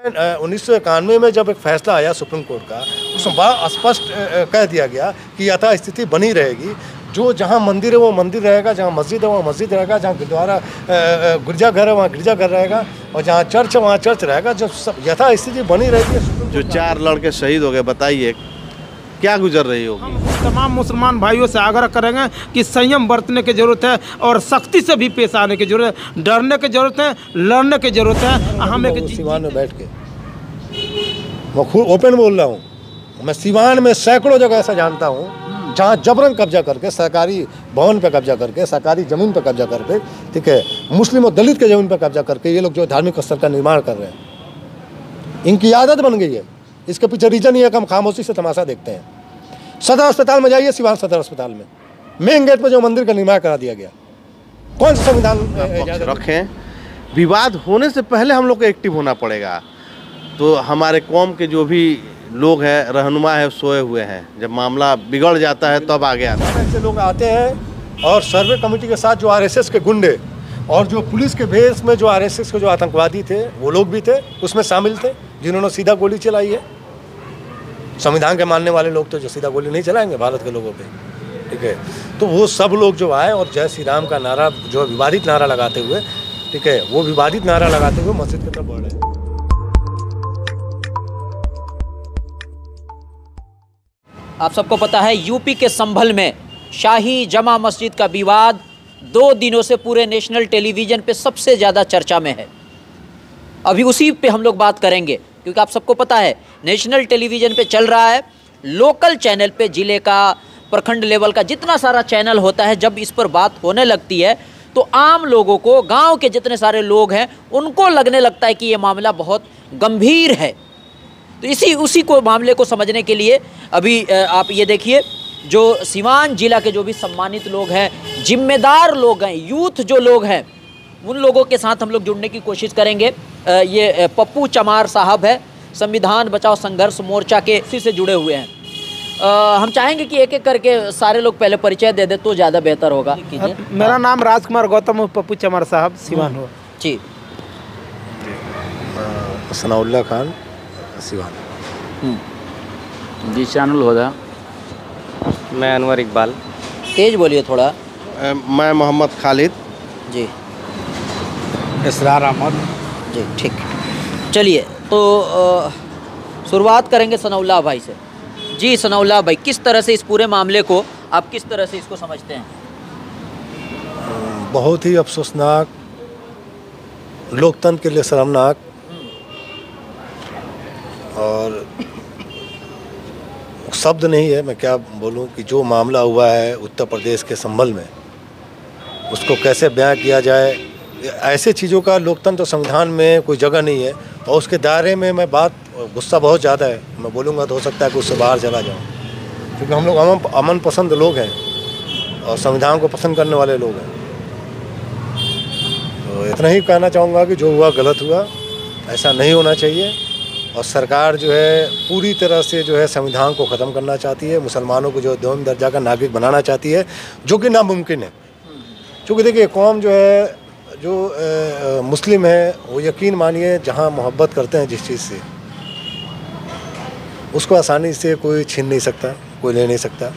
1991 में जब एक फैसला आया सुप्रीम कोर्ट का, उसमें बड़ा स्पष्ट कह दिया गया कि यथास्थिति बनी रहेगी। जो जहाँ मंदिर है वो मंदिर रहेगा, जहाँ मस्जिद है वहाँ मस्जिद रहेगा, जहाँ गुरुद्वारा गिरजाघर है वहाँ गिरजाघर रहेगा, और जहाँ चर्च है वहाँ चर्च रहेगा। जो सब यथास्थिति बनी रहेगी। जो 4 लड़के शहीद हो गए, बताइए क्या गुजर रही होगी? हम तमाम मुसलमान भाइयों से आग्रह करेंगे कि संयम बरतने की जरूरत है और सख्ती से भी पेश आने की जरूरत है। डरने की जरूरत है, लड़ने की जरूरत है। हम एक सिवान में बैठ के मैं खुद ओपन बोल रहा हूँ, मैं सिवान में सैकड़ों जगह ऐसा जानता हूँ जहाँ जबरन कब्जा करके, सरकारी भवन पे कब्जा करके, सरकारी ज़मीन पे कब्जा करके, ठीक है, मुस्लिम और दलित के ज़मीन पे कब्जा करके ये लोग जो धार्मिक स्थल का निर्माण कर रहे हैं, इनकी आदत बन गई है। इसके पीछे रीजन ये है कि हम खामोशी से तमाशा देखते हैं। सदर अस्पताल में जाइए, सिवान सदर अस्पताल में मेन गेट पर जो मंदिर का निर्माण करा दिया गया, कौन सा संविधान रखें? विवाद होने से पहले हम लोग को एक्टिव होना पड़ेगा। तो हमारे कौम के जो भी लोग हैं, रहनुमा है, सोए हुए हैं। जब मामला बिगड़ जाता है तब आगे आता है। ऐसे लोग आते हैं और सर्वे कमेटी के साथ जो आरएसएस के गुंडे और जो पुलिस के भेष में जो आरएसएस के जो आतंकवादी थे, वो लोग भी थे, उसमें शामिल थे, जिन्होंने सीधा गोली चलाई है। संविधान के मानने वाले लोग तो जो सीधा गोली नहीं चलाएंगे भारत के लोगों पे, ठीक है। तो वो सब लोग जो आए और जय श्री राम का नारा, जो विवादित नारा लगाते हुए, ठीक है, वो विवादित नारा लगाते हुए मस्जिद की तरफ बढ़ रहे हैं। आप सबको पता है यूपी के संभल में शाही जमा मस्जिद का विवाद 2 दिनों से पूरे नेशनल टेलीविज़न पे सबसे ज़्यादा चर्चा में है। अभी उसी पे हम लोग बात करेंगे, क्योंकि आप सबको पता है नेशनल टेलीविज़न पे चल रहा है, लोकल चैनल पे, ज़िले का, प्रखंड लेवल का जितना सारा चैनल होता है, जब इस पर बात होने लगती है तो आम लोगों को, गांव के जितने सारे लोग हैं, उनको लगने लगता है कि ये मामला बहुत गंभीर है। तो उसी को मामले को समझने के लिए अभी आप ये देखिए, जो सिवान जिला के जो भी सम्मानित लोग हैं, जिम्मेदार लोग हैं, यूथ जो लोग हैं, उन लोगों के साथ हम लोग जुड़ने की कोशिश करेंगे। ये पप्पू चमार साहब है, संविधान बचाओ संघर्ष मोर्चा के इसी से जुड़े हुए हैं। हम चाहेंगे कि एक एक करके सारे लोग पहले परिचय दे दे तो ज़्यादा बेहतर होगा। मेरा नाम राजकुमार गौतम, पप्पू चमार साहब, सिवान हो जी। सनाउल्लाह खान, सिवान। जी शानुल होदा। मैं अनवर इकबाल। तेज बोलिए थोड़ा। मैं मोहम्मद खालिद जी। इसरार अहमद जी, ठीक। चलिए तो शुरुआत करेंगे सनाउल्लाह भाई से। जी सनाउल्लाह भाई, किस तरह से इस पूरे मामले को आप किस तरह से इसको समझते हैं? बहुत ही अफसोसनाक, लोकतंत्र के लिए शर्मनाक, और शब्द नहीं है, मैं क्या बोलूं कि जो मामला हुआ है उत्तर प्रदेश के संभल में, उसको कैसे बयां किया जाए। ऐसे चीज़ों का लोकतंत्र संविधान में कोई जगह नहीं है, और उसके दायरे में मैं बात, गुस्सा बहुत ज़्यादा है, मैं बोलूँगा तो हो सकता है कि उससे बाहर चला जाऊँ, क्योंकि हम लोग अमन पसंद लोग हैं और संविधान को पसंद करने वाले लोग हैं। तो इतना ही कहना चाहूँगा कि जो हुआ गलत हुआ, ऐसा नहीं होना चाहिए, और सरकार जो है पूरी तरह से जो है संविधान को ख़त्म करना चाहती है, मुसलमानों को जो दोम दर्जा का नागरिक बनाना चाहती है, जो कि नामुमकिन है। क्योंकि देखिए, कौम जो है, जो मुस्लिम है, वो यकीन मानिए जहाँ मोहब्बत करते हैं जिस चीज़ से, उसको आसानी से कोई छीन नहीं सकता, कोई ले नहीं सकता।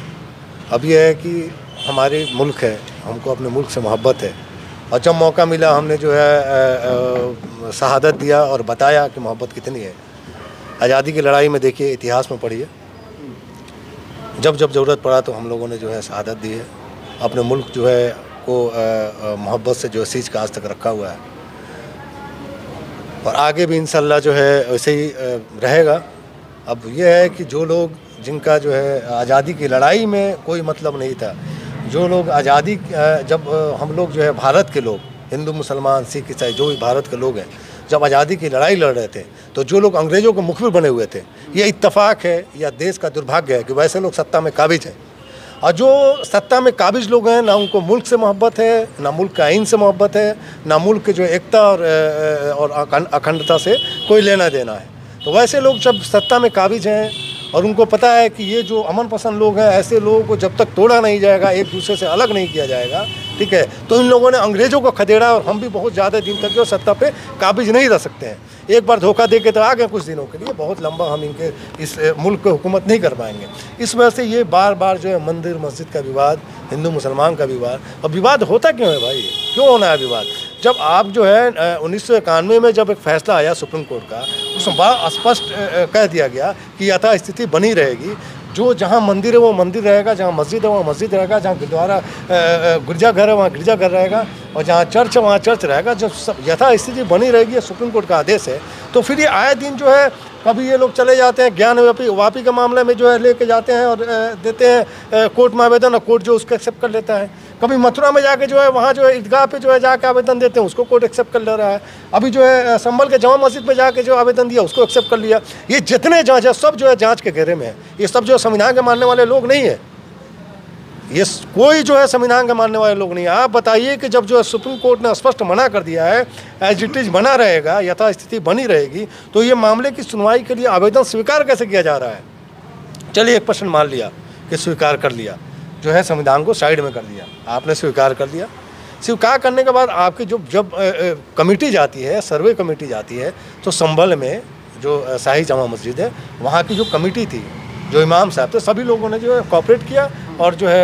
अब यह है कि हमारे मुल्क है, हमको अपने मुल्क से मोहब्बत है, और जब मौका मिला हमने जो है शहादत दिया और बताया कि मोहब्बत कितनी है। आज़ादी की लड़ाई में देखिए, इतिहास में पढ़िए, जब जब ज़रूरत पड़ा तो हम लोगों ने जो है शहादत दी है। अपने मुल्क जो है को मोहब्बत से जो सींच का आज तक रखा हुआ है, और आगे भी इंशाल्लाह जो है वैसे ही रहेगा। अब यह है कि जो लोग, जिनका जो है आज़ादी की लड़ाई में कोई मतलब नहीं था, जो लोग आज़ादी, जब हम लोग जो है भारत के लोग, हिंदू मुसलमान सिख ईसाई जो भी भारत के लोग हैं, जब आज़ादी की लड़ाई लड़ रहे थे, तो जो लोग अंग्रेज़ों के मुखबिर बने हुए थे, ये इत्तफाक है या देश का दुर्भाग्य है कि वैसे लोग सत्ता में काबिज हैं। और जो सत्ता में काबिज लोग हैं, ना उनको मुल्क से मोहब्बत है, ना मुल्क के आइन से मोहब्बत है, ना मुल्क के जो एकता और अखंडता से कोई लेना देना है। तो वैसे लोग जब सत्ता में काबिज हैं और उनको पता है कि ये जो अमन पसंद लोग हैं, ऐसे लोगों को जब तक तोड़ा नहीं जाएगा, एक दूसरे से अलग नहीं किया जाएगा, ठीक है, तो इन लोगों ने अंग्रेज़ों को खदेड़ा, और हम भी बहुत ज़्यादा दिन तक जो सत्ता पे काबिज नहीं रह सकते हैं। एक बार धोखा दे के तो आ गए कुछ दिनों के लिए, बहुत लंबा हम इनके इस मुल्क को हुकूमत नहीं कर पाएंगे। इस वजह से ये बार बार जो है मंदिर मस्जिद का विवाद, हिंदू मुसलमान का विवाद, और विवाद होता क्यों है भाई, क्यों होना है विवाद? जब आप जो है 1991 में जब एक फैसला आया सुप्रीम कोर्ट का, उसमें बड़ा स्पष्ट कह दिया गया कि यथास्थिति बनी रहेगी, जो जहाँ मंदिर है वो मंदिर रहेगा, जहाँ मस्जिद है वहाँ मस्जिद रहेगा, जहाँ गुरुद्वारा गिरजाघर है वहाँ गिरजाघर रहेगा, और जहाँ चर्च है वहाँ चर्च रहेगा। जब सब यथास्थिति बनी रहेगी, ये सुप्रीम कोर्ट का आदेश है, तो फिर ये आए दिन जो है कभी ये लोग चले जाते हैं ज्ञान वापी के मामले में जो है लेके जाते हैं और देते हैं कोर्ट में आवेदन, और कोर्ट जो उसको एक्सेप्ट कर लेता है। कभी मथुरा में जाके जो है वहाँ जो है ईदगाह पे जो है जाके आवेदन देते हैं, उसको कोर्ट एक्सेप्ट कर ले रहा है। अभी जो है संभल के जमा मस्जिद पे जाके जो आवेदन दिया उसको एक्सेप्ट कर लिया। ये जितने जांच है सब जो है जांच के घेरे में है। ये सब जो संविधान के मानने वाले लोग नहीं है, ये कोई जो है संविधान के मानने वाले लोग नहीं है। आप बताइए कि जब जो है सुप्रीम कोर्ट ने स्पष्ट मना कर दिया है एज इट इज़ बना रहेगा, यथास्थिति बनी रहेगी, तो ये मामले की सुनवाई के लिए आवेदन स्वीकार कैसे किया जा रहा है? चलिए 1% मान लिया कि स्वीकार कर लिया, जो है संविधान को साइड में कर दिया, आपने स्वीकार कर दिया। स्वीकार करने के बाद आपकी जब कमेटी जाती है, सर्वे कमेटी जाती है, तो संभल में जो शाही जमा मस्जिद है वहाँ की जो कमेटी थी, जो इमाम साहब थे, सभी लोगों ने जो है कोऑपरेट किया, और जो है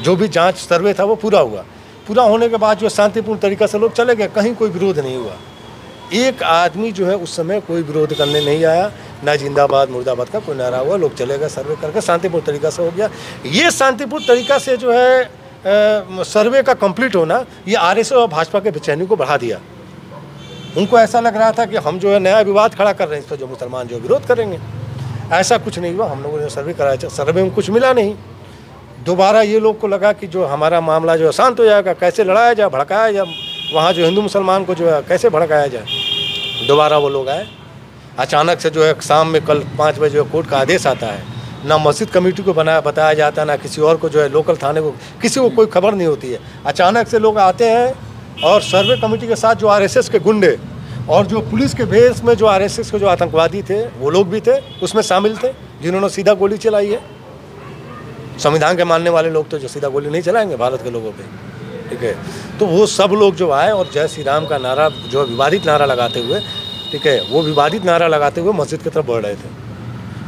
जो भी जांच सर्वे था वो पूरा हुआ। पूरा होने के बाद जो शांतिपूर्ण तरीक़ा से लोग चले गए, कहीं कोई विरोध नहीं हुआ। एक आदमी जो है उस समय कोई विरोध करने नहीं आया, ना जिंदाबाद मुर्दाबाद का कोई नारा हुआ, लोग चले गए, सर्वे करके शांतिपूर्ण तरीक़ा से हो गया। ये शांतिपूर्ण तरीक़ा से जो है सर्वे का कंप्लीट होना, ये आरएसएस और भाजपा के बेचैनी को बढ़ा दिया। उनको ऐसा लग रहा था कि हम जो है नया विवाद खड़ा कर रहे हैं, इस पर जो मुसलमान जो विरोध करेंगे। ऐसा कुछ नहीं हुआ। हम लोगों ने सर्वे कराया, सर्वे में कुछ मिला नहीं। दोबारा ये लोग को लगा कि जो हमारा मामला जो है शांत हो जाएगा, कैसे लड़ाया जाए, भड़काया जाए, वहाँ जो हिंदू मुसलमान को जो है कैसे भड़काया जाए। दोबारा वो लोग आए, अचानक से जो है शाम में कल 5 बजे कोर्ट का आदेश आता है, ना मस्जिद कमेटी को बताया जाता, ना किसी और को जो है लोकल थाने को, किसी को कोई खबर नहीं होती है। अचानक से लोग आते हैं और सर्वे कमेटी के साथ जो आरएसएस के गुंडे और जो पुलिस के भेष में जो आरएसएस के जो आतंकवादी थे वो लोग भी थे, उसमें शामिल थे, जिन्होंने सीधा गोली चलाई है। संविधान के मानने वाले लोग तो जो सीधा गोली नहीं चलाएंगे भारत के लोगों पे, ठीक है। तो वो सब लोग जो आए और जय श्री राम का नारा, जो विवादित नारा लगाते हुए, ठीक है, वो विवादित नारा लगाते हुए मस्जिद की तरफ बढ़ रहे थे।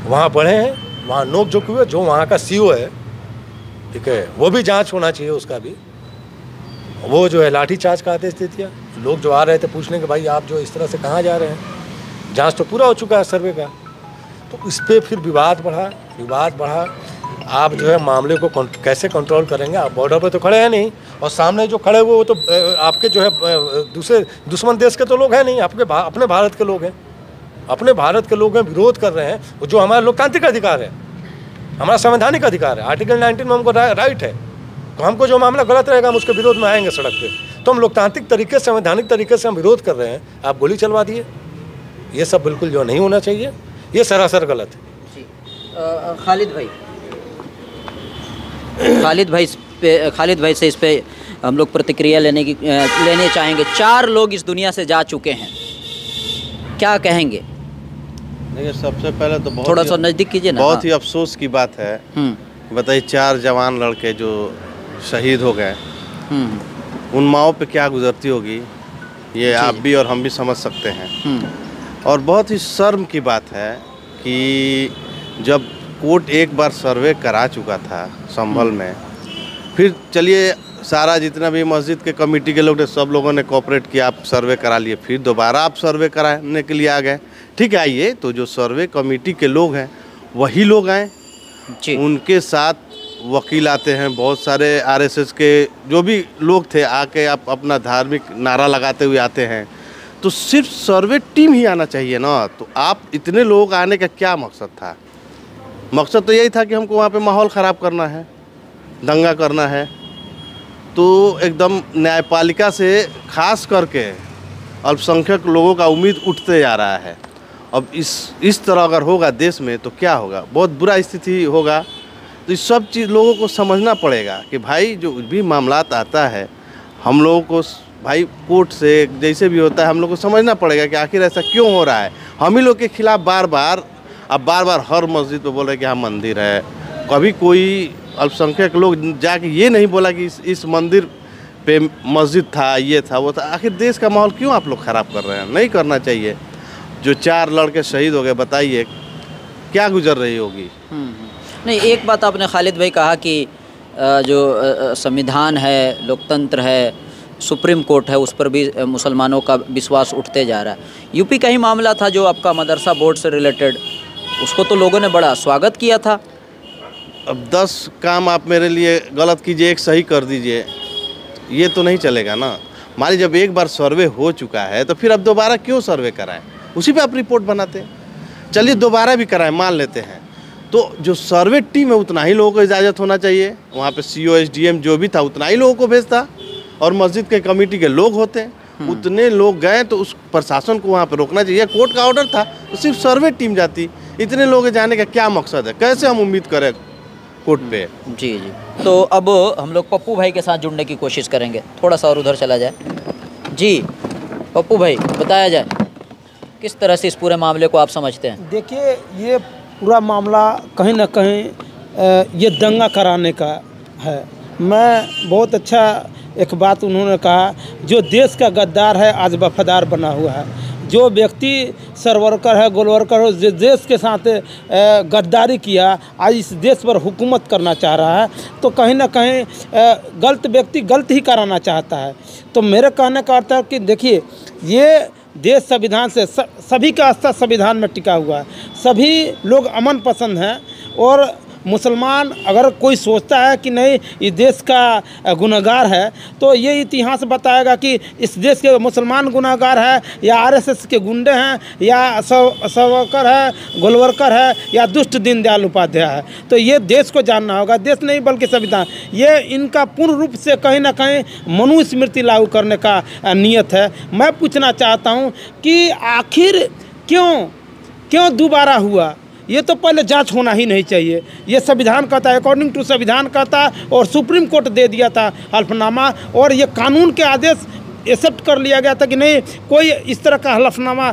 वहाँ बढ़े हैं, वहाँ नोक झोंक हुए। जो वहाँ का सीओ है, ठीक है, वो भी जाँच होना चाहिए उसका भी। वो जो है लाठीचार्ज का आदेश दे दिया। लोग जो आ रहे थे पूछने के भाई आप जो इस तरह से कहाँ जा रहे हैं, जांच तो पूरा हो चुका है सर्वे का। तो इस पर फिर विवाद बढ़ा। आप जो है मामले को कैसे कंट्रोल करेंगे? आप बॉर्डर पे तो खड़े हैं नहीं, और सामने जो खड़े हुए वो तो आपके जो है दूसरे दुश्मन देश के तो लोग हैं नहीं, अपने भारत के लोग हैं, अपने भारत के लोग हैं, विरोध कर रहे हैं। जो हमारा लोकतांत्रिक अधिकार है, हमारा संवैधानिक अधिकार है, आर्टिकल 19 में हमको राइट है। तो हमको जो मामला गलत रहेगा हम उसके विरोध में आएंगे सड़क पे। तो हम लोकतांत्रिक तरीके से, संवैधानिक तरीके से हम विरोध कर रहे हैं, आप गोली चलवा दिए। ये सब बिल्कुल जो नहीं होना चाहिए, ये सरासर गलत है। जी खालिद भाई से इस पे हम लोग प्रतिक्रिया लेने चाहेंगे। 4 लोग इस दुनिया से जा चुके हैं, क्या कहेंगे? देखिए, सबसे पहले तो थोड़ा सा नज़दीक कीजिए ना। बहुत ही अफसोस की बात है। बताइए, 4 जवान लड़के जो शहीद हो गए, उन माओं पे क्या गुजरती होगी, ये आप भी और हम भी समझ सकते हैं। और बहुत ही शर्म की बात है कि जब कोर्ट एक बार सर्वे करा चुका था संभल में, फिर चलिए सारा जितना भी मस्जिद के कमेटी के लोग थे सब लोगों ने कोऑपरेट किया, आप सर्वे करा लिए, फिर दोबारा आप सर्वे कराने के लिए आ गए। ठीक है, आइए, तो जो सर्वे कमेटी के लोग हैं वही लोग आए, उनके साथ वकील आते हैं, बहुत सारे आरएसएस के जो भी लोग थे आके आप अपना धार्मिक नारा लगाते हुए आते हैं। तो सिर्फ सर्वे टीम ही आना चाहिए ना। तो आप इतने लोग आने का क्या मकसद था? मकसद तो यही था कि हमको वहाँ पे माहौल ख़राब करना है, दंगा करना है। तो एकदम न्यायपालिका से खास करके अल्पसंख्यक लोगों का उम्मीद उठते जा रहा है। अब इस तरह अगर होगा देश में तो क्या होगा? बहुत बुरा स्थिति होगा। तो इस सब चीज़ लोगों को समझना पड़ेगा कि भाई जो भी मामलात आता है, हम लोगों को भाई कोर्ट से जैसे भी होता है हम लोग को समझना पड़ेगा कि आखिर ऐसा क्यों हो रहा है। हम ही लोग के खिलाफ बार बार हर मस्जिद पे बोल रहे हैं कि हाँ मंदिर है। कभी कोई अल्पसंख्यक लोग जाके ये नहीं बोला कि इस मंदिर पे मस्जिद था, ये था वो था। आखिर देश का माहौल क्यों आप लोग ख़राब कर रहे हैं? नहीं करना चाहिए। जो 4 लड़के शहीद हो गए, बताइए क्या गुजर रही होगी। नहीं, एक बात आपने खालिद भाई कहा कि जो संविधान है, लोकतंत्र है, सुप्रीम कोर्ट है, उस पर भी मुसलमानों का विश्वास उठते जा रहा है। यूपी का ही मामला था जो आपका मदरसा बोर्ड से रिलेटेड, उसको तो लोगों ने बड़ा स्वागत किया था। अब 10 काम आप मेरे लिए गलत कीजिए, एक सही कर दीजिए, ये तो नहीं चलेगा ना। मान जब एक बार सर्वे हो चुका है तो फिर अब दोबारा क्यों सर्वे कराएं? उसी पे आप रिपोर्ट बनाते हैं। चलिए दोबारा भी कराएं, मान लेते हैं। तो जो सर्वे टीम है उतना ही लोगों को इजाज़त होना चाहिए। वहाँ पे CO SDM जो भी था उतना ही लोगों को भेजता, और मस्जिद के कमेटी के लोग होते हैं, उतने लोग गए तो उस प्रशासन को वहाँ पे रोकना चाहिए। कोर्ट का ऑर्डर था तो सिर्फ सर्वे टीम जाती। इतने लोग जाने का क्या मकसद है? कैसे हम उम्मीद करें कोर्ट पे? जी जी। तो अब हम लोग पप्पू भाई के साथ जुड़ने की कोशिश करेंगे। थोड़ा सा और उधर चला जाए। जी पप्पू भाई, बताया जाए किस तरह से इस पूरे मामले को आप समझते हैं? देखिए, ये पूरा मामला कहीं ना कहीं ये दंगा कराने का है। मैं बहुत अच्छा एक बात उन्होंने कहा, जो देश का गद्दार है आज वफादार बना हुआ है। जो व्यक्ति सरवरकर है, गोलवरकर है, जो देश के साथ गद्दारी किया, आज इस देश पर हुकूमत करना चाह रहा है, तो कहीं ना कहीं गलत व्यक्ति गलत ही कराना चाहता है। तो मेरे कहने का अर्थ है कि देखिए, ये देश संविधान से सभी का आस्था संविधान में टिका हुआ है। सभी लोग अमन पसंद हैं, और मुसलमान अगर कोई सोचता है कि नहीं इस देश का गुनहगार है, तो ये इतिहास बताएगा कि इस देश के मुसलमान गुनहगार है, या RSS के गुंडे हैं, या सावरकर है, गोलवरकर है, या दुष्ट दीनदयाल उपाध्याय है। तो ये देश को जानना होगा, देश नहीं बल्कि संविधान। ये इनका पूर्ण रूप से कहीं ना कहीं मनुस्मृति लागू करने का नियत है। मैं पूछना चाहता हूँ कि आखिर क्यों दोबारा हुआ? ये तो पहले जांच होना ही नहीं चाहिए। ये संविधान कहता है, अकॉर्डिंग टू संविधान कहता, और सुप्रीम कोर्ट दे दिया था हल्फनामा, और ये कानून के आदेश एक्सेप्ट कर लिया गया था कि नहीं, कोई इस तरह का हलफनामा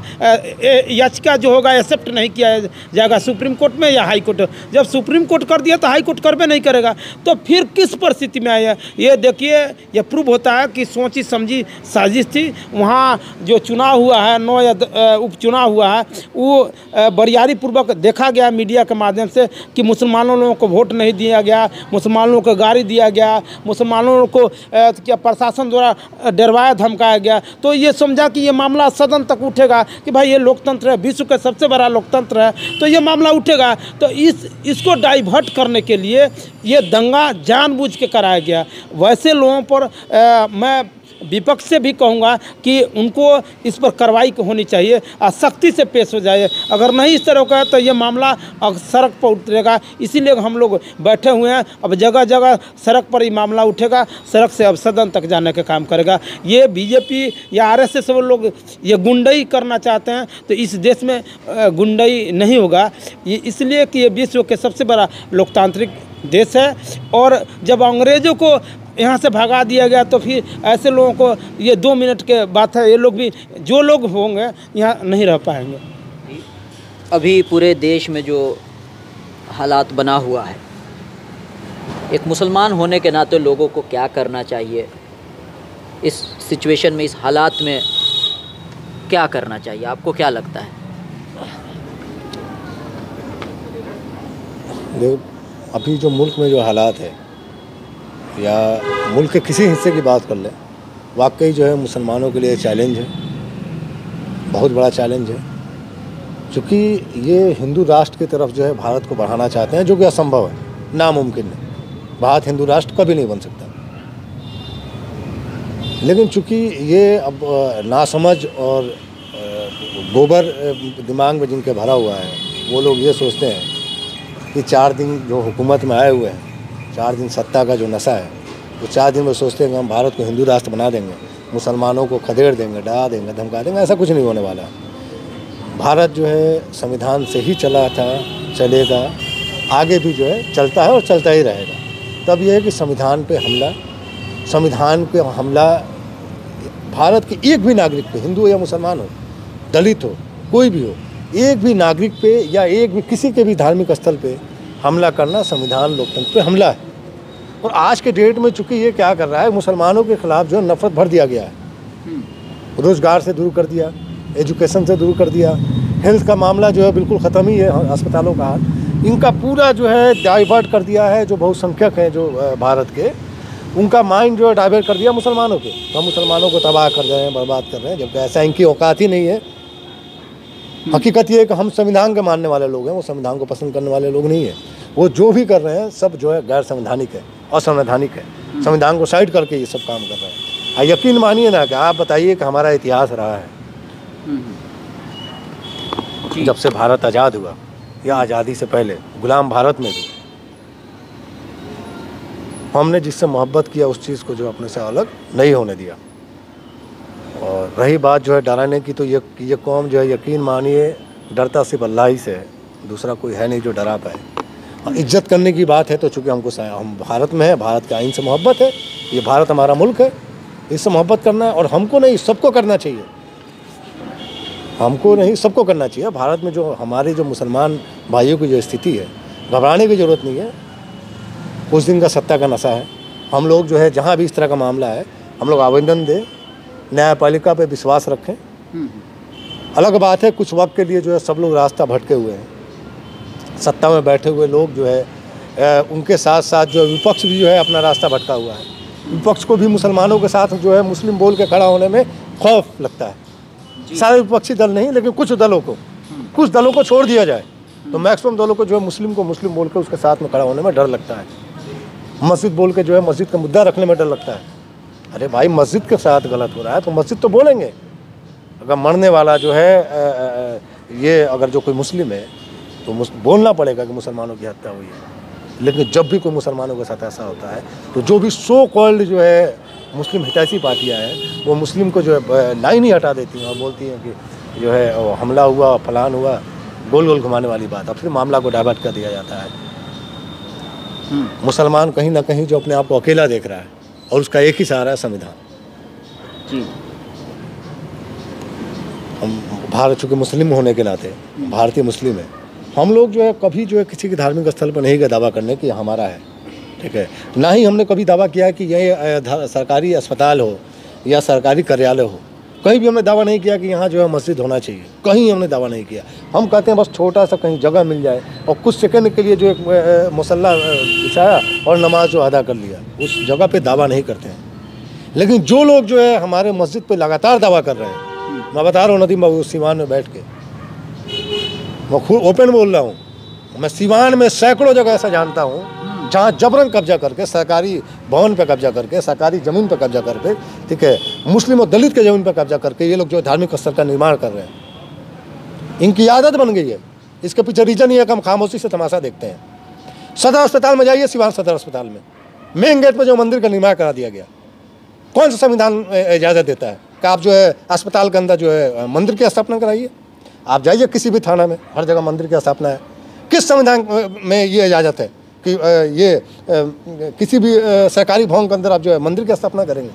याचिका जो होगा एक्सेप्ट नहीं किया जाएगा सुप्रीम कोर्ट में या हाई कोर्ट। जब सुप्रीम कोर्ट कर दिया तो हाई कोर्ट करबे नहीं करेगा। तो फिर किस परिस्थिति में आया? ये देखिए, ये प्रूव होता है कि सोची समझी साजिश थी। वहाँ जो चुनाव हुआ है, 9 उपचुनाव हुआ है, वो बरियारी पूर्वक देखा गया मीडिया के माध्यम से कि मुसलमानों को वोट नहीं दिया गया, मुसलमानों को गाड़ी दिया गया, मुसलमानों को क्या प्रशासन द्वारा डरवाया धमकाया गया। तो ये समझा कि ये मामला सदन तक उठेगा कि भाई ये लोकतंत्र है, विश्व का सबसे बड़ा लोकतंत्र है, तो ये मामला उठेगा। तो इसको डाइवर्ट करने के लिए ये दंगा जानबूझ के कराया गया। वैसे लोगों पर मैं विपक्ष से भी कहूँगा कि उनको इस पर कार्रवाई होनी चाहिए और सख्ती से पेश हो जाए। अगर नहीं इस तरह का तो ये मामला सड़क पर उतरेगा। इसीलिए हम लोग बैठे हुए हैं। अब जगह जगह सड़क पर ये मामला उठेगा, सड़क से अब सदन तक जाने का काम करेगा। ये बीजेपी या RSS वो लोग ये गुंडई करना चाहते हैं, तो इस देश में गुंडई नहीं होगा। ये इसलिए कि ये विश्व के सबसे बड़ा लोकतांत्रिक देश है, और जब अंग्रेज़ों को यहाँ से भगा दिया गया तो फिर ऐसे लोगों को, ये 2 मिनट के बात है, ये लोग भी जो लोग होंगे यहाँ नहीं रह पाएंगे। अभी पूरे देश में जो हालात बना हुआ है, एक मुसलमान होने के नाते लोगों को क्या करना चाहिए? इस सिचुएशन में, इस हालात में क्या करना चाहिए? आपको क्या लगता है? देखो, अभी जो मुल्क में जो हालात है, या मुल्क के किसी हिस्से की बात कर लें, वाकई जो है मुसलमानों के लिए चैलेंज है, बहुत बड़ा चैलेंज है। क्योंकि ये हिंदू राष्ट्र की तरफ जो है भारत को बढ़ाना चाहते हैं, जो कि असंभव है, नामुमकिन है। भारत हिंदू राष्ट्र कभी नहीं बन सकता। लेकिन चूँकि ये अब नासमझ और गोबर दिमाग में जिनके भरा हुआ है, वो लोग ये सोचते हैं कि 4 दिन जो हुकूमत में आए हुए हैं, 4 दिन सत्ता का जो नशा है, वो 4 दिन में सोचते हैं कि हम भारत को हिंदू राष्ट्र बना देंगे, मुसलमानों को खदेड़ देंगे, डरा देंगे, धमका देंगे। ऐसा कुछ नहीं होने वाला है। भारत जो है संविधान से ही चला था, चलेगा, आगे भी जो है चलता है और चलता ही रहेगा। तब यह है कि संविधान पे हमला भारत के एक भी नागरिक पे, हिंदू या मुसलमान हो, दलित हो, कोई भी हो, एक भी नागरिक पे या एक भी किसी के भी धार्मिक स्थल पे हमला करना संविधान लोकतंत्र पे हमला है। और आज के डेट में चूंकि ये क्या कर रहा है, मुसलमानों के खिलाफ जो नफरत भर दिया गया है, रोजगार से दूर कर दिया, एजुकेशन से दूर कर दिया, हेल्थ का मामला जो है बिल्कुल ख़त्म ही है, अस्पतालों का हाल इनका पूरा जो है डाइवर्ट कर दिया है। जो बहुसंख्यक हैं जो भारत के, उनका माइंड जो है डाइवर्ट कर दिया मुसलमानों के, हम मुसलमानों को तबाह कर रहे हैं, बर्बाद कर रहे हैं, जबकि ऐसा इनकी औकात ही नहीं है। हकीकत ये है कि हम संविधान के मानने वाले लोग हैं, वो संविधान को पसंद करने वाले लोग नहीं है। वो जो भी कर रहे हैं सब जो है गैर संवैधानिक है, असंवैधानिक है, संविधान को साइड करके ये सब काम कर रहे हैं। यकीन मानिए ना कि आप बताइए कि हमारा इतिहास रहा है जब से भारत आज़ाद हुआ या आज़ादी से पहले गुलाम भारत में भी हमने जिससे मोहब्बत किया उस चीज़ को जो अपने से अलग नहीं होने दिया। और रही बात जो है डराने की, तो ये कौम जो है यकीन मानिए डरता सिर्फ अल्लाह ही से है, दूसरा कोई है नहीं जो डरा पाए। और इज्जत करने की बात है तो चूँकि हम भारत में हैं, भारत के आइन से मोहब्बत है, ये भारत हमारा मुल्क है, इससे मोहब्बत करना है और हमको नहीं सबको करना चाहिए, हमको नहीं सबको करना चाहिए। भारत में जो हमारे जो मुसलमान भाइयों की जो स्थिति है, घबराने की ज़रूरत नहीं है। उस दिन का सत्ता का नशा है। हम लोग जो है जहाँ भी इस तरह का मामला है हम लोग आवेदन दें, न्यायपालिका पे विश्वास रखें। अलग बात है कुछ वक्त के लिए जो है सब लोग रास्ता भटके हुए हैं, सत्ता में बैठे हुए लोग जो है उनके साथ साथ जो विपक्ष भी जो है अपना रास्ता भटका हुआ है। विपक्ष को भी मुसलमानों के साथ जो है मुस्लिम बोल के खड़ा होने में खौफ लगता है। सारे विपक्षी दल नहीं, लेकिन कुछ दलों को छोड़ दिया जाए तो मैक्सिमम दलों को जो है मुस्लिम को मुस्लिम बोल के उसके साथ में खड़ा होने में डर लगता है। मस्जिद बोल के जो है मस्जिद का मुद्दा रखने में डर लगता है। अरे भाई मस्जिद के साथ गलत हो रहा है तो मस्जिद तो बोलेंगे। अगर मरने वाला जो है ये अगर जो कोई मुस्लिम है तो बोलना पड़ेगा कि मुसलमानों की हत्या हुई है। लेकिन जब भी कोई मुसलमानों के साथ ऐसा होता है तो जो भी सो कॉल्ड जो है मुस्लिम हितैषी पार्टियाँ हैं वो मुस्लिम को जो है लाइन ही हटा देती हैं और बोलती हैं कि जो है हमला हुआ, फलान हुआ, गोल गोल घुमाने वाली बात। अब फिर मामला को डाइवर्ट कर दिया जाता है। मुसलमान कहीं ना कहीं जो अपने आप को अकेला देख रहा है और उसका एक ही सहारा है संविधान। जी। हम भारत चूँकि मुस्लिम होने के नाते भारतीय मुस्लिम है, हम लोग जो है कभी जो है किसी के धार्मिक स्थल पर नहीं गए दावा करने कि हमारा है, ठीक है। ना ही हमने कभी दावा किया कि ये सरकारी अस्पताल हो या सरकारी कार्यालय हो, कहीं भी हमने दावा नहीं किया कि यहाँ जो है मस्जिद होना चाहिए, कहीं हमने दावा नहीं किया। हम कहते हैं बस छोटा सा कहीं जगह मिल जाए और कुछ सेकंड के लिए जो एक मुसल्ला बिछाया और नमाज जो अदा कर लिया, उस जगह पे दावा नहीं करते हैं। लेकिन जो लोग जो है हमारे मस्जिद पे लगातार दावा कर रहे हैं, मैं बता रहा हूँ नदीम बाबू, सीवान में बैठ के मैं खुद ओपन बोल रहा हूँ, मैं सीवान में सैकड़ों जगह ऐसा जानता हूँ जहाँ जबरन कब्जा करके, सरकारी भवन पे कब्जा करके, सरकारी ज़मीन पे कब्जा करके, ठीक है, मुस्लिम और दलित के ज़मीन पे कब्जा करके ये लोग जो धार्मिक स्थल का निर्माण कर रहे हैं। इनकी आदत बन गई है। इसके पीछे रीज़न ये है कि हम खामोशी से तमाशा देखते हैं। सदर अस्पताल में जाइए, सिवान सदर अस्पताल में मेन गेट पर जो मंदिर का निर्माण करा दिया गया, कौन सा संविधान इजाज़त देता है कि आप जो है अस्पताल के अंदर जो है मंदिर की स्थापना कराइए? आप जाइए किसी भी थाना में, हर जगह मंदिर की स्थापना है। किस संविधान में ये इजाज़त है कि ये किसी भी सरकारी भवन के अंदर आप जो है मंदिर की स्थापना करेंगे?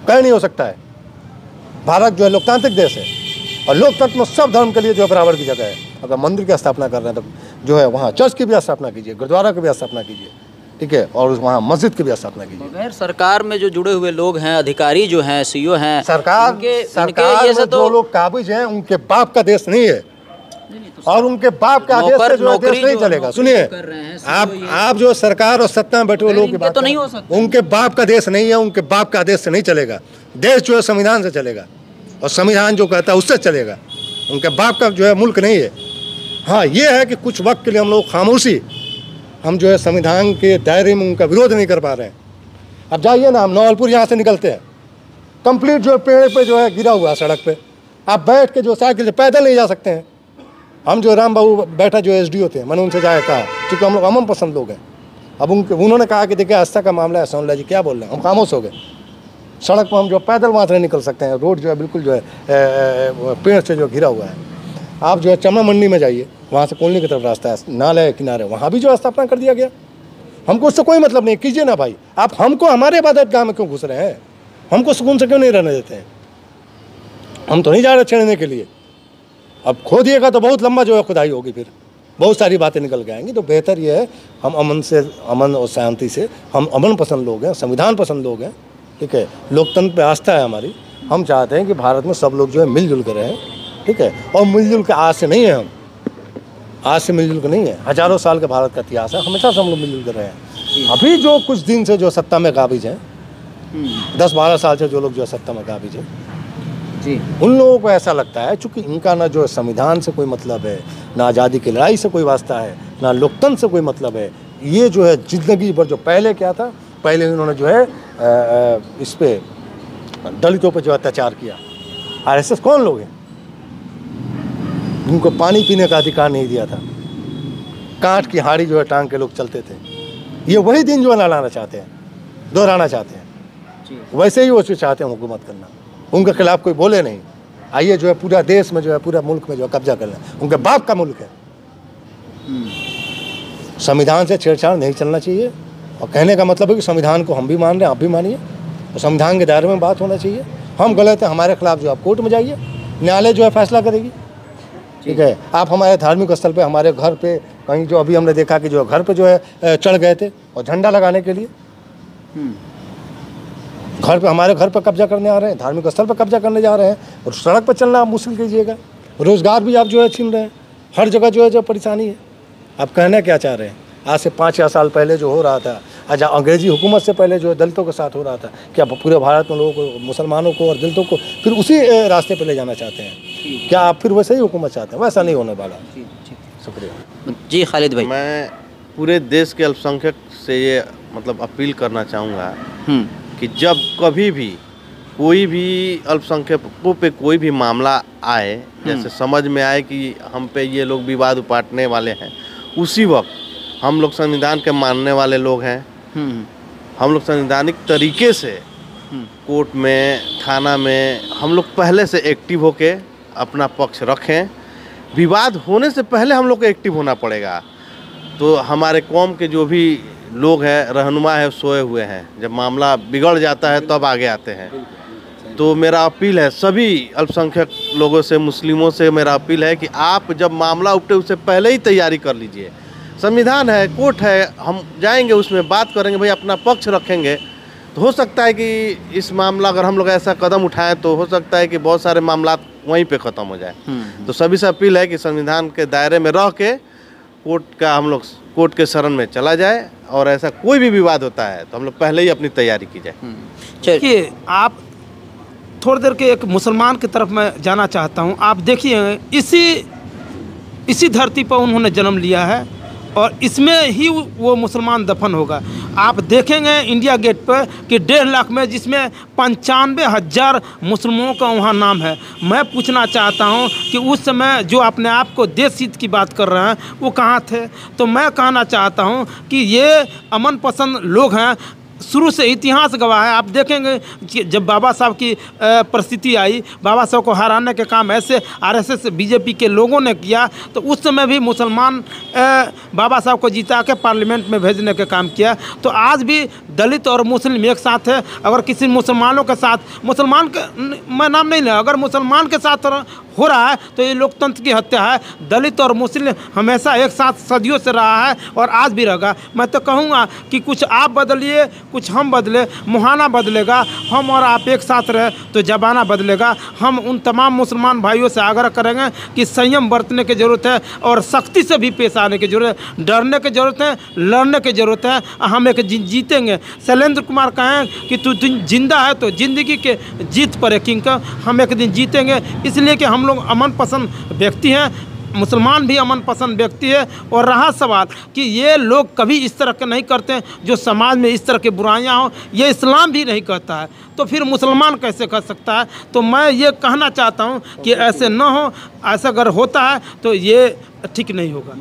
कहीं नहीं हो सकता है। भारत जो है लोकतांत्रिक देश है और लोकतंत्र में सब धर्म के लिए जो है बराबर की जगह है। अगर मंदिर की स्थापना कर रहे हैं तो जो है वहाँ चर्च की भी स्थापना कीजिए, गुरुद्वारा की भी स्थापना कीजिए, ठीक है, और वहाँ मस्जिद की भी स्थापना कीजिए। बगैर सरकार में जो जुड़े हुए लोग हैं, अधिकारी जो हैं, सीईओ हैं, सरकार ये में जो लोग काबिज हैं उनके बाप का देश नहीं है और उनके बाप के आदेश से जो देश नहीं चलेगा। सुनिए, आप जो सरकार और सत्ता में बैठे हुए लोग की बात तो नहीं हो सकता। उनके बाप का देश नहीं है, उनके बाप का आदेश से नहीं चलेगा। देश जो है संविधान से चलेगा और संविधान जो कहता है उससे चलेगा। उनके बाप का जो है मुल्क नहीं है। हाँ, ये है कि कुछ वक्त के लिए हम लोग खामोशी, हम जो है संविधान के दायरे में उनका विरोध नहीं कर पा रहे हैं। अब जाइए ना, हम नौलपुर यहाँ से निकलते हैं, कंप्लीट जो है पेड़ पे जो है गिरा हुआ है सड़क पे, आप बैठ के जो साइकिल से पैदल नहीं जा सकते हैं। हम जो राम बाबू बैठा जो एसडीओ थे, मैंने उनसे जाया कहा, क्योंकि हम लोग अमन पसंद लोग हैं। अब उन्होंने कहा कि देखिए आस्था का मामला है, सोनला जी क्या बोल रहे हैं। हम खामोश हो गए। सड़क पर हम जो पैदल वहाँ से नहीं निकल सकते हैं, रोड जो है बिल्कुल जो है पेड़ से जो घिरा हुआ है। आप जो है चमड़ा मंडी में जाइए, वहाँ से कॉलोनी की तरफ रास्ता है, नाले के किनारे, वहाँ भी जो स्थापना कर दिया गया। हमको उससे कोई मतलब नहीं। कीजिए ना भाई, आप हमको हमारे इबादत गाह में क्यों घुस रहे हैं? हमको सुकून से क्यों नहीं रहने देते हैं? हम तो नहीं जा रहे छेड़ने के लिए। अब खोदिएगा तो बहुत लंबा जो है खुदाई होगी फिर। बहुत सारी बातें निकल के आएंगी। तो बेहतर ये है हम अमन और शांति से, हम अमन पसंद लोग हैं, संविधान पसंद लोग हैं, ठीक है, लोकतंत्र पे आस्था है हमारी। हम चाहते हैं कि भारत में सब लोग जो है मिलजुल कर रहें, ठीक है, और मिलजुल के आज से नहीं है, हम आज से मिलजुल कर नहीं है, हजारों साल का भारत का इतिहास है, हमेशा से हम लोग मिलजुल कर रहे हैं। अभी जो कुछ दिन से जो सत्ता में काबिज हैं, 10-12 साल से जो लोग जो है सत्ता में काबिज हैं जी, उन लोगों को ऐसा लगता है चूँकि इनका ना जो संविधान से कोई मतलब है, ना आज़ादी की लड़ाई से कोई वास्ता है, ना लोकतंत्र से कोई मतलब है। ये जो है ज़िंदगी भर जो पहले क्या था, पहले इन्होंने जो है इस पे दलितों पर जो अत्याचार किया। आरएसएस कौन लोग हैं जिनको पानी पीने का अधिकार नहीं दिया था, कांट की हाड़ी जो है टांग के लोग चलते थे। ये वही दिन जो है लाना चाहते हैं, दोहराना चाहते हैं। वैसे ही वो चाहते हैं हुकूमत करना, उनके खिलाफ कोई बोले नहीं। आइए जो है पूरा देश में जो है, पूरा मुल्क में जो है कब्जा कर लें, उनके बाप का मुल्क है। संविधान से छेड़छाड़ नहीं चलना चाहिए। और कहने का मतलब है कि संविधान को हम भी मान रहे हैं, आप भी मानिए, तो संविधान के दायरे में बात होना चाहिए। हम गलत हैं, हमारे खिलाफ जो आप कोर्ट में जाइए, न्यायालय जो है फैसला करेगी, ठीक है। आप हमारे धार्मिक स्थल पे, हमारे घर पे कहीं जो अभी हमने देखा कि जो घर पे जो है चढ़ गए थे और झंडा लगाने के लिए, घर पे, हमारे घर पर कब्जा करने आ रहे हैं, धार्मिक स्थल पर कब्जा करने जा रहे हैं, और सड़क पर चलना आप मुश्किल कीजिएगा। रोज़गार भी आप जो है छीन रहे हैं, हर जगह जो है जो परेशानी है। आप कहना क्या चाह रहे हैं? आज से 5 साल पहले जो हो रहा था, आज अंग्रेजी हुकूमत से पहले जो है दलितों के साथ हो रहा था, क्या पूरे भारत में लोगों को, मुसलमानों को और दलितों को फिर उसी रास्ते पर ले जाना चाहते हैं? क्या आप फिर वैसे ही हुकूमत चाहते हैं? वैसा नहीं होने वाला। शुक्रिया जी खालिद भाई। मैं पूरे देश के अल्पसंख्यक से ये मतलब अपील करना चाहूँगा कि जब कभी भी कोई भी अल्पसंख्यकों पे कोई भी मामला आए, जैसे समझ में आए कि हम पे ये लोग विवाद उपाटने वाले हैं, उसी वक्त हम लोग संविधान के मानने वाले लोग हैं। हम लोग संवैधानिक तरीके से कोर्ट में, थाना में हम लोग पहले से एक्टिव होके अपना पक्ष रखें। विवाद होने से पहले हम लोग को एक्टिव होना पड़ेगा। तो हमारे कौम के जो भी लोग हैं, रहनुमा है, सोए हुए हैं, जब मामला बिगड़ जाता है तब आगे आते हैं। तो मेरा अपील है सभी अल्पसंख्यक लोगों से, मुस्लिमों से मेरा अपील है कि आप जब मामला उठे उससे पहले ही तैयारी कर लीजिए। संविधान है, कोर्ट है, हम जाएंगे, उसमें बात करेंगे, भाई अपना पक्ष रखेंगे। तो हो सकता है कि इस मामला, अगर हम लोग ऐसा कदम उठाएं तो हो सकता है कि बहुत सारे मामला वहीं पे ख़त्म हो जाए। तो सभी से अपील है कि संविधान के दायरे में रह के हम लोग कोर्ट के शरण में चला जाए, और ऐसा कोई भी विवाद होता है तो हम लोग पहले ही अपनी तैयारी की जाए। देखिए, आप थोड़ी देर के एक मुसलमान की तरफ मैं जाना चाहता हूँ। आप देखिए, इसी धरती पर उन्होंने जन्म लिया है और इसमें ही वो मुसलमान दफन होगा। आप देखेंगे इंडिया गेट पर कि 1.5 लाख में, जिसमें 95,000 मुसलमानों का वहाँ नाम है। मैं पूछना चाहता हूँ कि उस समय जो अपने आप को देश हित की बात कर रहे हैं वो कहाँ थे? तो मैं कहना चाहता हूँ कि ये अमन पसंद लोग हैं, शुरू से इतिहास गवाह है। आप देखेंगे कि जब बाबा साहब की परिस्थिति आई, बाबा साहब को हराने के काम ऐसे आरएसएस बीजेपी के लोगों ने किया, तो उस समय भी मुसलमान बाबा साहब को जिता के पार्लियामेंट में भेजने का काम किया। तो आज भी दलित और मुस्लिम एक साथ है। अगर किसी मुसलमानों के साथ, मुसलमान के मैं नाम नहीं ले, अगर मुसलमान के साथ हो रहा है तो ये लोकतंत्र की हत्या है। दलित और मुस्लिम हमेशा एक साथ सदियों से रहा है और आज भी रहेगा। मैं तो कहूँगा कि कुछ आप बदलिए, कुछ हम बदले, मुहाना बदलेगा, हम और आप एक साथ रहे तो ज़माना बदलेगा। हम उन तमाम मुसलमान भाइयों से आग्रह करेंगे कि संयम बरतने की ज़रूरत है और सख्ती से भी पेश आने की ज़रूरत है। डरने की ज़रूरत है, लड़ने की ज़रूरत है। हम एक जीतेंगे। शैलेंद्र कुमार कहें कि तू जिंदा है तो ज़िंदगी के जीत पर यकीन कर, हम एक दिन जीतेंगे। इसलिए कि हम लोग अमन पसंद व्यक्ति हैं, मुसलमान भी अमन पसंद व्यक्ति है। और रहा सवाल कि ये लोग कभी इस तरह के नहीं करते जो समाज में इस तरह की बुराइयां हो, ये इस्लाम भी नहीं कहता है, तो फिर मुसलमान कैसे कर सकता है? तो मैं ये कहना चाहता हूं कि ऐसे न हो। ऐसा अगर होता है तो ये ठीक नहीं होगा।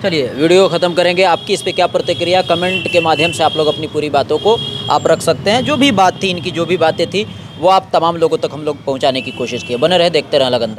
चलिए वीडियो ख़त्म करेंगे। आपकी इस पे क्या प्रतिक्रिया, कमेंट के माध्यम से आप लोग अपनी पूरी बातों को आप रख सकते हैं। जो भी बात थी, इनकी जो भी बातें थी वो आप तमाम लोगों तक हम लोग पहुँचाने की कोशिश की। बने रहे, देखते रहें लगन।